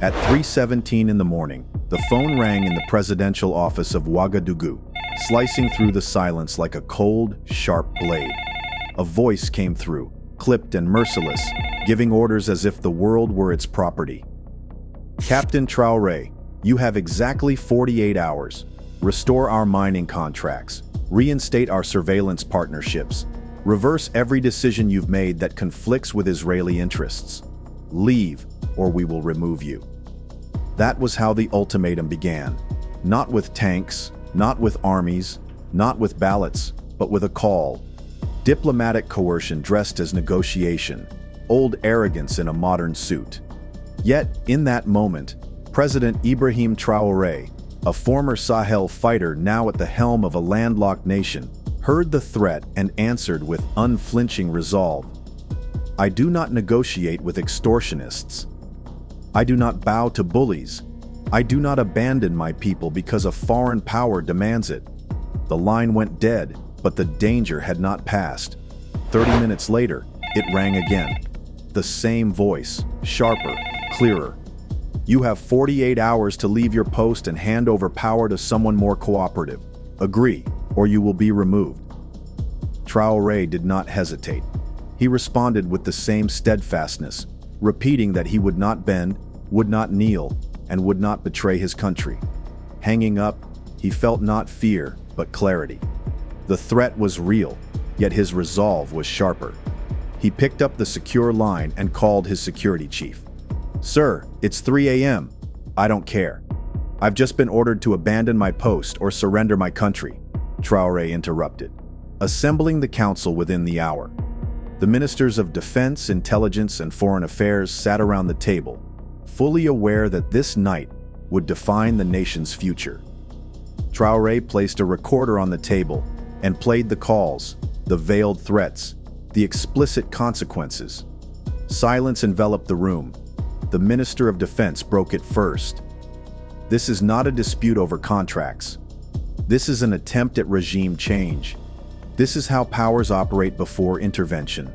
At 3:17 in the morning, the phone rang in the presidential office of Ouagadougou, slicing through the silence like a cold, sharp blade. A voice came through, clipped and merciless, giving orders as if the world were its property. Captain Traoré, you have exactly 48 hours. Restore our mining contracts, reinstate our surveillance partnerships, reverse every decision you've made that conflicts with Israeli interests. Leave, or we will remove you. That was how the ultimatum began. Not with tanks, not with armies, not with ballots, but with a call. Diplomatic coercion dressed as negotiation, old arrogance in a modern suit. Yet, in that moment, President Ibrahim Traoré, a former Sahel fighter now at the helm of a landlocked nation, heard the threat and answered with unflinching resolve. I do not negotiate with extortionists. I do not bow to bullies. I do not abandon my people because a foreign power demands it. The line went dead, but the danger had not passed. 30 minutes later, it rang again. The same voice, sharper, clearer. You have 48 hours to leave your post and hand over power to someone more cooperative. Agree, or you will be removed. Traoré did not hesitate. He responded with the same steadfastness, repeating that he would not bend, would not kneel, and would not betray his country. Hanging up, he felt not fear, but clarity. The threat was real, yet his resolve was sharper. He picked up the secure line and called his security chief. Sir, it's 3 a.m. I don't care. I've just been ordered to abandon my post or surrender my country, Traoré interrupted, assembling the council within the hour. The ministers of defense, intelligence, and foreign affairs sat around the table, fully aware that this night would define the nation's future. Traoré placed a recorder on the table and played the calls, the veiled threats, the explicit consequences. Silence enveloped the room. The Minister of Defense broke it first. This is not a dispute over contracts. This is an attempt at regime change. This is how powers operate before intervention.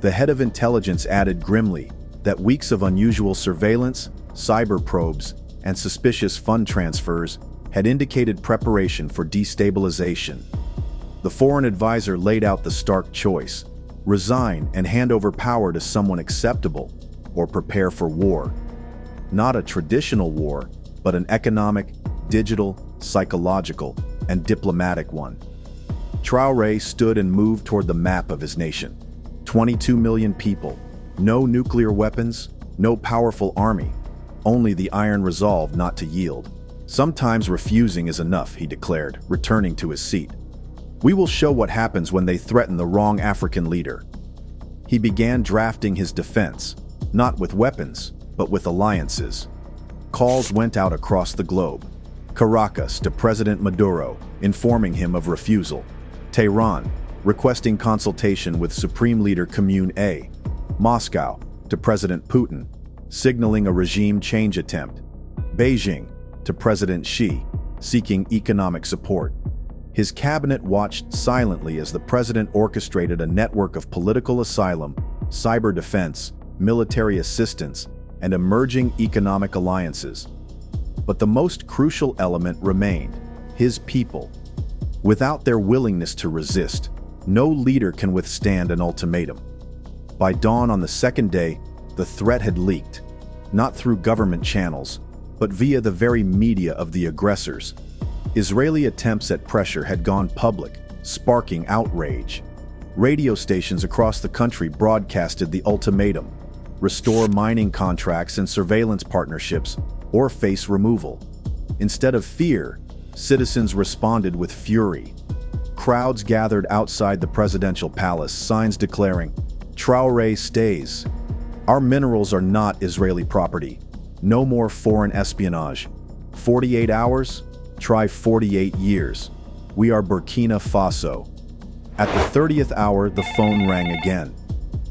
The head of intelligence added grimly that weeks of unusual surveillance, cyber probes, and suspicious fund transfers had indicated preparation for destabilization. The foreign advisor laid out the stark choice: resign and hand over power to someone acceptable, or prepare for war. Not a traditional war, but an economic, digital, psychological, and diplomatic one. Traoré stood and moved toward the map of his nation. 22 million people, no nuclear weapons, no powerful army, only the iron resolve not to yield. Sometimes refusing is enough, he declared, returning to his seat. We will show what happens when they threaten the wrong African leader. He began drafting his defense, not with weapons, but with alliances. Calls went out across the globe. Caracas to President Maduro, informing him of refusal. Tehran, requesting consultation with Supreme Leader Commune A. Moscow to President Putin, signaling a regime change attempt. Beijing to President Xi, seeking economic support. His cabinet watched silently as the president orchestrated a network of political asylum, cyber defense, military assistance, and emerging economic alliances. But the most crucial element remained: his people. Without their willingness to resist, no leader can withstand an ultimatum. By dawn on the second day, the threat had leaked, not through government channels, but via the very media of the aggressors. Israeli attempts at pressure had gone public, sparking outrage. Radio stations across the country broadcasted the ultimatum: restore mining contracts and surveillance partnerships, or face removal. Instead of fear, citizens responded with fury. Crowds gathered outside the presidential palace, signs declaring, "Traoré stays. Our minerals are not Israeli property. No more foreign espionage. 48 hours? Try 48 years. We are Burkina Faso." At the 30th hour, the phone rang again.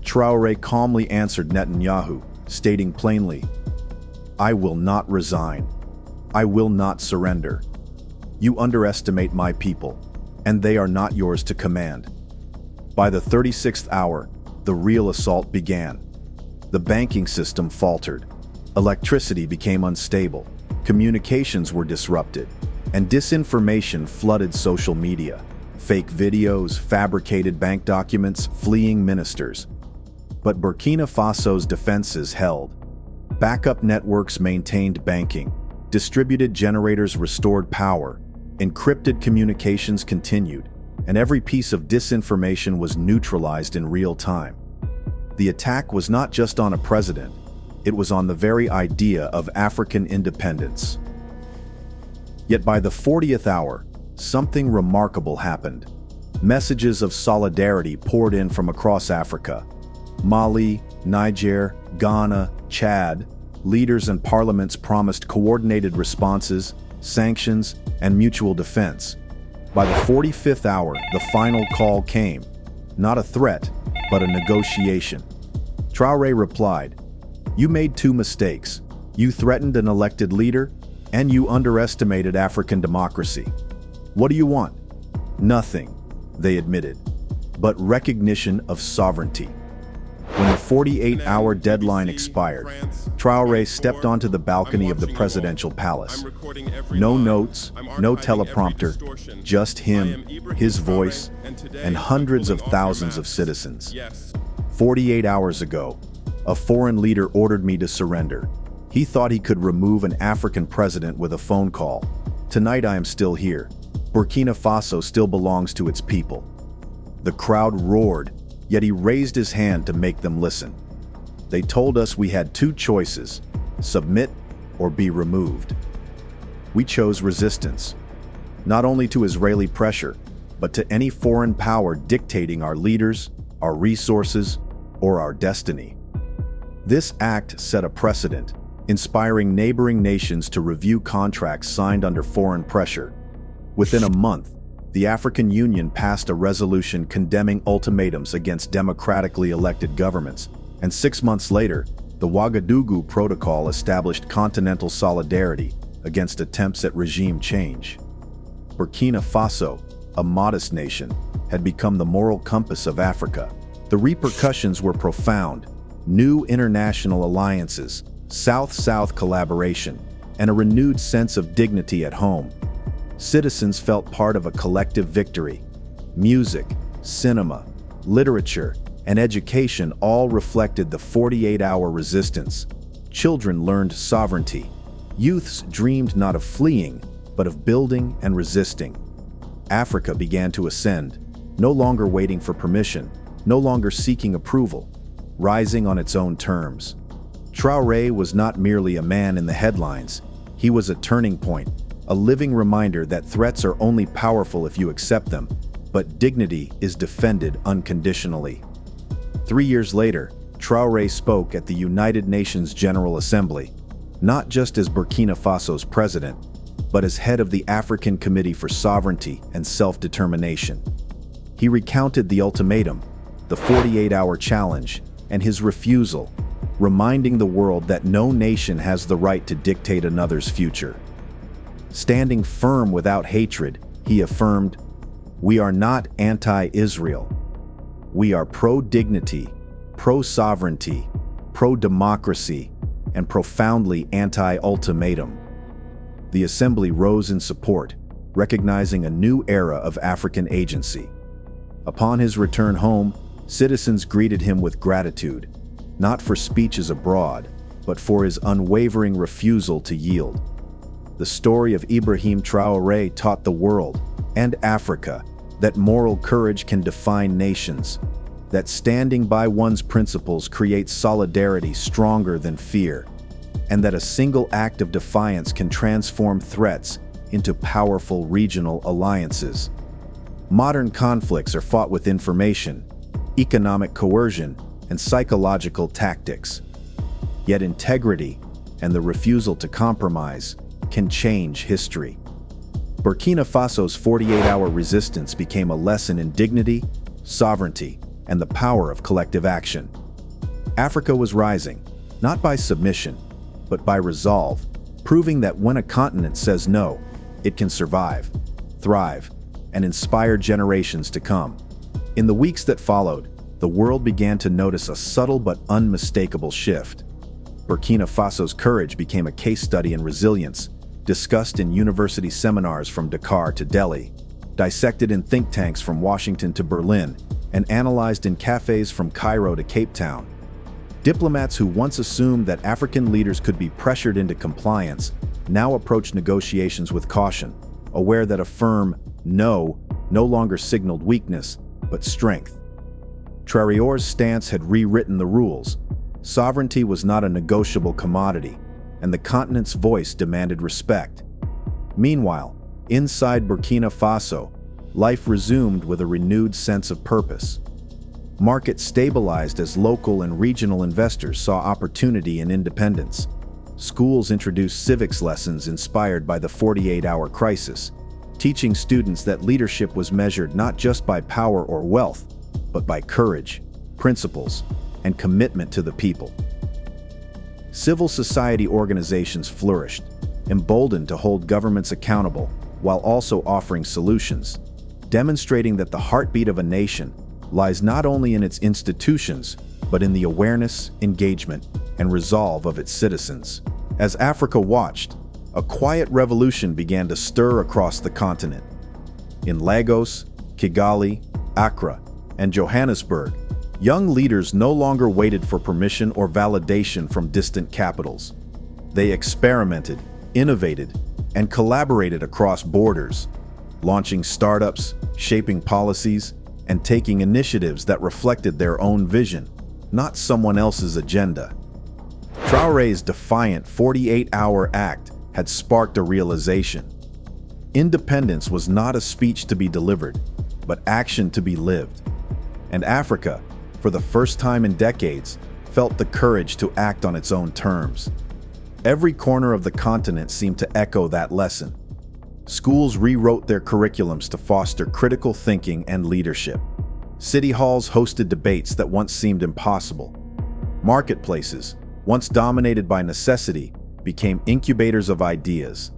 Traoré calmly answered Netanyahu, stating plainly, "I will not resign. I will not surrender. You underestimate my people, and they are not yours to command." By the 36th hour, the real assault began. The banking system faltered. Electricity became unstable, communications were disrupted, and disinformation flooded social media. Fake videos, fabricated bank documents, fleeing ministers. But Burkina Faso's defenses held. Backup networks maintained banking, distributed generators restored power, encrypted communications continued, and every piece of disinformation was neutralized in real time. The attack was not just on a president, it was on the very idea of African independence. Yet by the 40th hour, something remarkable happened. Messages of solidarity poured in from across Africa. Mali, Niger, Ghana, Chad, leaders and parliaments promised coordinated responses, sanctions, and mutual defense. By the 45th hour, the final call came. Not a threat, but a negotiation. Traoré replied, "You made two mistakes. You threatened an elected leader, and you underestimated African democracy. What do you want?" "Nothing," they admitted, "but recognition of sovereignty." When the 48-hour deadline expired, Traoré stepped onto the balcony of the presidential palace. No notes, no teleprompter, just him, his voice, and hundreds of thousands of citizens. 48 hours ago, a foreign leader ordered me to surrender. He thought he could remove an African president with a phone call. Tonight I am still here. Burkina Faso still belongs to its people. The crowd roared, yet he raised his hand to make them listen. They told us we had two choices: submit or be removed. We chose resistance, not only to Israeli pressure, but to any foreign power dictating our leaders, our resources, or our destiny. This act set a precedent, inspiring neighboring nations to review contracts signed under foreign pressure. Within a month, the African Union passed a resolution condemning ultimatums against democratically elected governments, and 6 months later, the Ouagadougou Protocol established continental solidarity against attempts at regime change. Burkina Faso, a modest nation, had become the moral compass of Africa. The repercussions were profound: new international alliances, South-South collaboration, and a renewed sense of dignity at home. Citizens felt part of a collective victory. Music, cinema, literature, and education all reflected the 48-hour resistance. Children learned sovereignty. Youths dreamed not of fleeing, but of building and resisting. Africa began to ascend, no longer waiting for permission, no longer seeking approval, rising on its own terms. Traoré was not merely a man in the headlines. He was a turning point, a living reminder that threats are only powerful if you accept them, but dignity is defended unconditionally. 3 years later, Traoré spoke at the United Nations General Assembly, not just as Burkina Faso's president, but as head of the African Committee for Sovereignty and Self-Determination. He recounted the ultimatum, the 48-hour challenge, and his refusal, reminding the world that no nation has the right to dictate another's future. Standing firm without hatred, he affirmed, "We are not anti-Israel. We are pro-dignity, pro-sovereignty, pro-democracy, and profoundly anti-ultimatum." The assembly rose in support, recognizing a new era of African agency. Upon his return home, citizens greeted him with gratitude, not for speeches abroad, but for his unwavering refusal to yield. The story of Ibrahim Traoré taught the world, and Africa, that moral courage can define nations, that standing by one's principles creates solidarity stronger than fear, and that a single act of defiance can transform threats into powerful regional alliances. Modern conflicts are fought with information, economic coercion, and psychological tactics. Yet integrity and the refusal to compromise can change history. Burkina Faso's 48-hour resistance became a lesson in dignity, sovereignty, and the power of collective action. Africa was rising, not by submission, but by resolve, proving that when a continent says no, it can survive, thrive, and inspire generations to come. In the weeks that followed, the world began to notice a subtle but unmistakable shift. Burkina Faso's courage became a case study in resilience, discussed in university seminars from Dakar to Delhi, dissected in think tanks from Washington to Berlin, and analyzed in cafes from Cairo to Cape Town. Diplomats who once assumed that African leaders could be pressured into compliance now approach negotiations with caution, aware that a firm no longer signaled weakness, but strength. Traoré's stance had rewritten the rules. Sovereignty was not a negotiable commodity, and the continent's voice demanded respect. Meanwhile, inside Burkina Faso, life resumed with a renewed sense of purpose. Markets stabilized as local and regional investors saw opportunity in independence. Schools introduced civics lessons inspired by the 48-hour crisis, teaching students that leadership was measured not just by power or wealth, but by courage, principles, and commitment to the people. Civil society organizations flourished, emboldened to hold governments accountable while also offering solutions, demonstrating that the heartbeat of a nation lies not only in its institutions, but in the awareness, engagement, and resolve of its citizens. As Africa watched, a quiet revolution began to stir across the continent. In Lagos, Kigali, Accra, and Johannesburg, young leaders no longer waited for permission or validation from distant capitals. They experimented, innovated, and collaborated across borders, launching startups, shaping policies, and taking initiatives that reflected their own vision, not someone else's agenda. Traoré's defiant 48-hour act had sparked a realization. Independence was not a speech to be delivered, but action to be lived. And Africa, for the first time in decades, felt the courage to act on its own terms. Every corner of the continent seemed to echo that lesson. Schools rewrote their curriculums to foster critical thinking and leadership. City halls hosted debates that once seemed impossible. Marketplaces, once dominated by necessity, became incubators of ideas.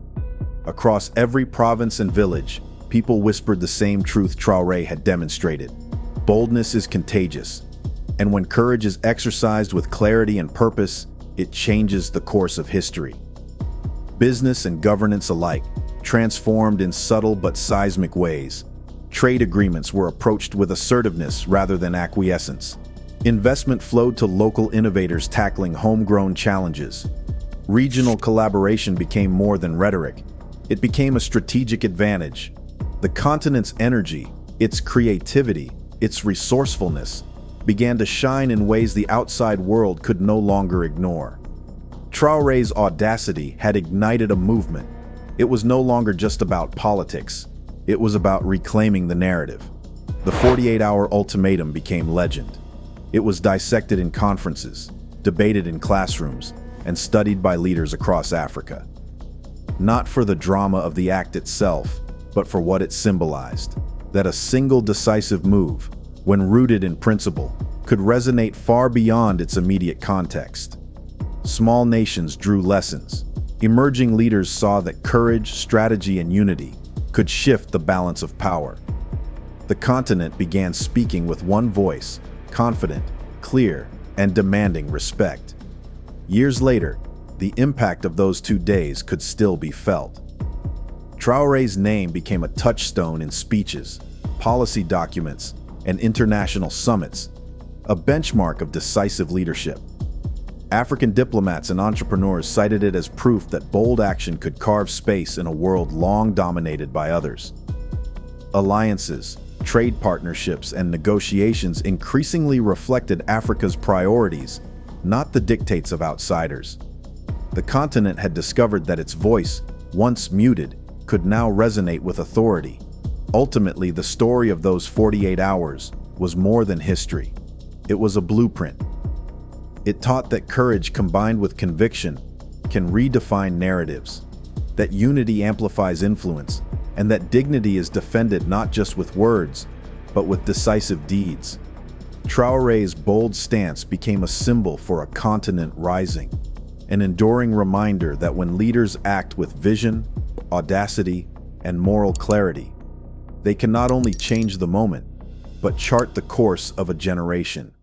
Across every province and village, people whispered the same truth Traoré had demonstrated. Boldness is contagious, and when courage is exercised with clarity and purpose, it changes the course of history. Business and governance alike transformed in subtle but seismic ways. Trade agreements were approached with assertiveness rather than acquiescence. Investment flowed to local innovators tackling homegrown challenges. Regional collaboration became more than rhetoric. It became a strategic advantage. The continent's energy, its creativity, its resourcefulness, began to shine in ways the outside world could no longer ignore. Traoré's audacity had ignited a movement. It was no longer just about politics. It was about reclaiming the narrative. The 48-hour ultimatum became legend. It was dissected in conferences, debated in classrooms, and studied by leaders across Africa. Not for the drama of the act itself, but for what it symbolized. That a single decisive move, when rooted in principle, could resonate far beyond its immediate context. Small nations drew lessons. Emerging leaders saw that courage, strategy, and unity could shift the balance of power. The continent began speaking with one voice, confident, clear, and demanding respect. Years later, the impact of those 2 days could still be felt. Traoré's name became a touchstone in speeches, policy documents, and international summits, a benchmark of decisive leadership. African diplomats and entrepreneurs cited it as proof that bold action could carve space in a world long dominated by others. Alliances, trade partnerships, and negotiations increasingly reflected Africa's priorities, not the dictates of outsiders. The continent had discovered that its voice, once muted, could now resonate with authority. Ultimately, the story of those 48 hours was more than history. It was a blueprint. It taught that courage combined with conviction can redefine narratives, that unity amplifies influence, and that dignity is defended not just with words, but with decisive deeds. Traoré's bold stance became a symbol for a continent rising, an enduring reminder that when leaders act with vision, audacity, and moral clarity, they can not only change the moment, but chart the course of a generation.